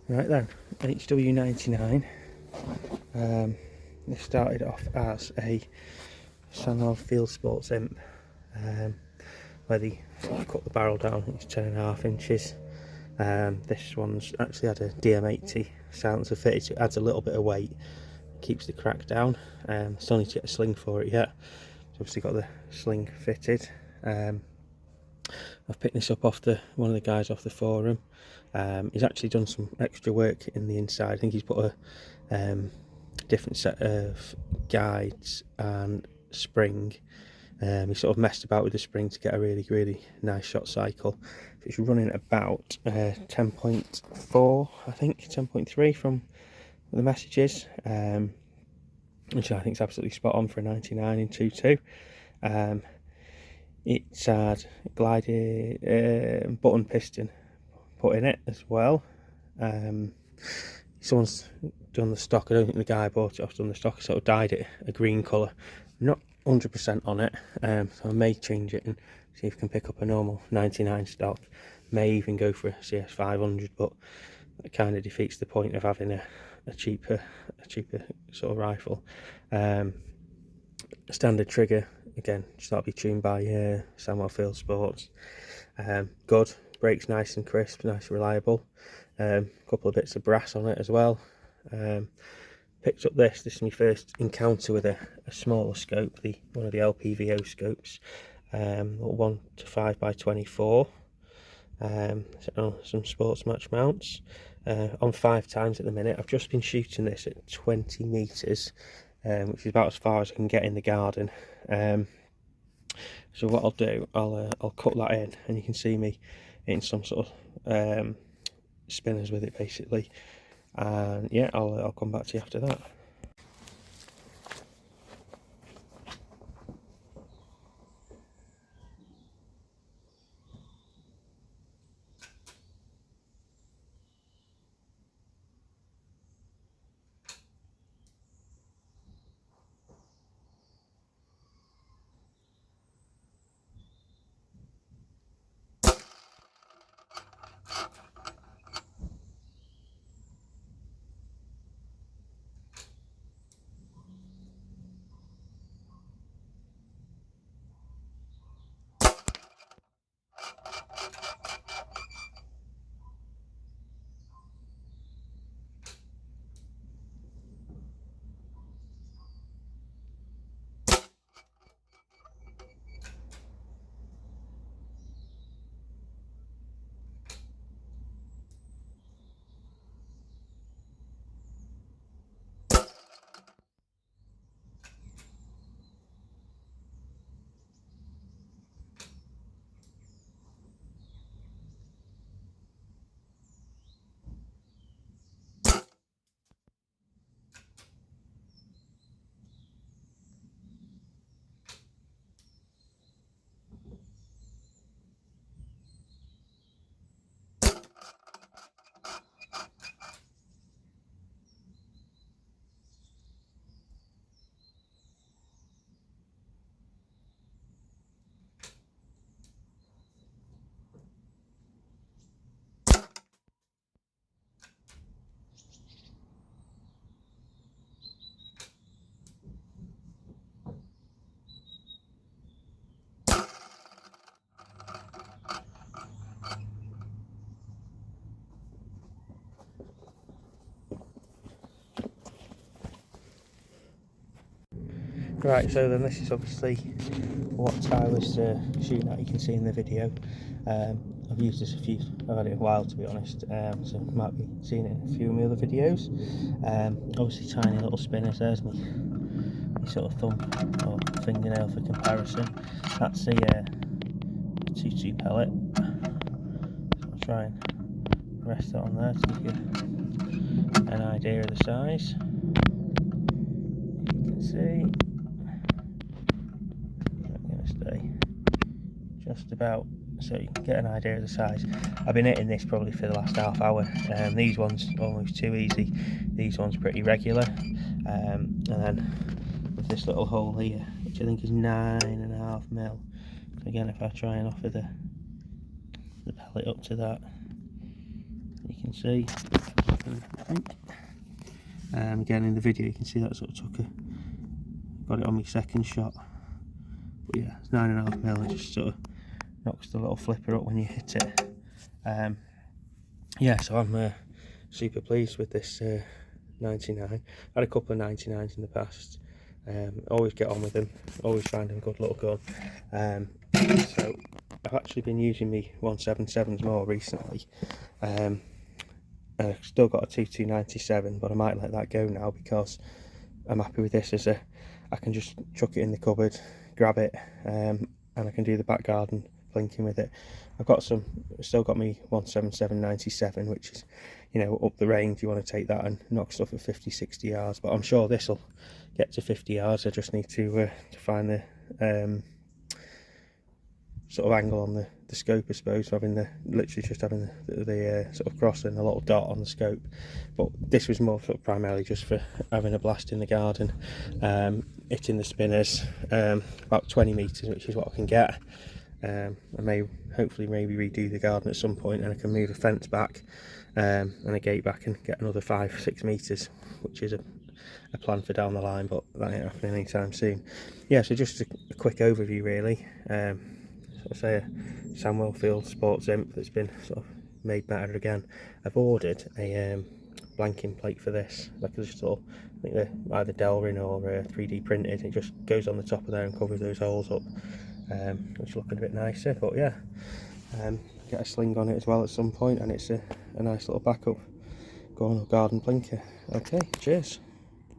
Right then, HW99. This started off as a Sandown Field Sports IMP, where they sort of cut the barrel down. It's 10.5 inches. This one's actually had a DM80 silencer fitted, so it adds a little bit of weight, keeps the crack down. Still need to get a sling for it yet. So obviously got the sling fitted. I've picked this up off one of the guys off the forum. He's actually done some extra work in the inside. I think he's put a different set of guides and spring. He sort of messed about with the spring to get a really nice shot cycle. It's running about 10.4, I think 10.3 from the messages, which I think is absolutely spot on for a 99 in 2.2. It's had glided button piston put in it as well. Someone's done the stock. I don't think the guy bought it off done the stock. Sort of dyed it a green colour. I'm not 100% on it, so I may change it and see if I can pick up a normal 99 stock. May even go for a CS 500, but that kind of defeats the point of having a cheaper sort of rifle. Standard trigger, again, just that'll be tuned by Sandown Field Sports. Good, brakes nice and crisp, nice and reliable. Couple of bits of brass on it as well. Picked up this is my first encounter with a smaller scope, one of the LPVO scopes, 1 to 5 by 24. So some sports match mounts, on 5 times at the minute. I've just been shooting this at 20 metres, which is about as far as I can get in the garden. So what I'll do, I'll cut that in, and you can see me in some sort of spinners with it basically, and yeah, I'll come back to you after that. Right, so then this is obviously what I was shooting at. You can see in the video. I've used this I've had it a while to be honest, so you might be seeing it in a few of my other videos. Obviously tiny little spinners. There's my sort of thumb or fingernail for comparison. That's a 2.2 pellet. So I'll try and rest it on there to give you an idea of the size. You can see just about, so you can get an idea of the size. I've been hitting this probably for the last half hour. These ones almost too easy, these ones pretty regular, and then with this little hole here, which I think is 9.5 mil. So again, if I try and offer the pellet up to that, you can see I think. Again, in the video you can see that sort of got it on my second shot. But yeah, it's 9.5mm. It just sort of knocks the little flipper up when you hit it. Yeah, so I'm super pleased with this 99. I had a couple of 99s in the past. Always get on with them, always find them good little gun. So I've actually been using me 177s more recently. I've still got a 2297, but I might let that go now because I'm happy with this as I can just chuck it in the cupboard, grab it, and I can do the back garden plinking with it. Still got me 177/97, which is, you know, up the range. You want to take that and knock stuff at 50-60 yards, but I'm sure this will get to 50 yards. I just need to find the sort of angle on the scope, I suppose, literally just having the sort of cross and a little dot on the scope. But this was more sort of primarily just for having a blast in the garden, hitting the spinners, about 20 metres, which is what I can get. I may hopefully maybe redo the garden at some point, and I can move a fence back and a gate back and get another 5-6 metres, which is a plan for down the line, but that ain't happening anytime soon. Yeah, so just a quick overview really. Sort of say a Samuel Field Sports Imp that's been sort of made better again. I've ordered a blanking plate for this, like a sort of, I think they're either Delrin or 3D printed. It just goes on the top of there and covers those holes up, which is looking a bit nicer. But yeah, get a sling on it as well at some point, and it's a nice little backup garden plinker. Okay, cheers.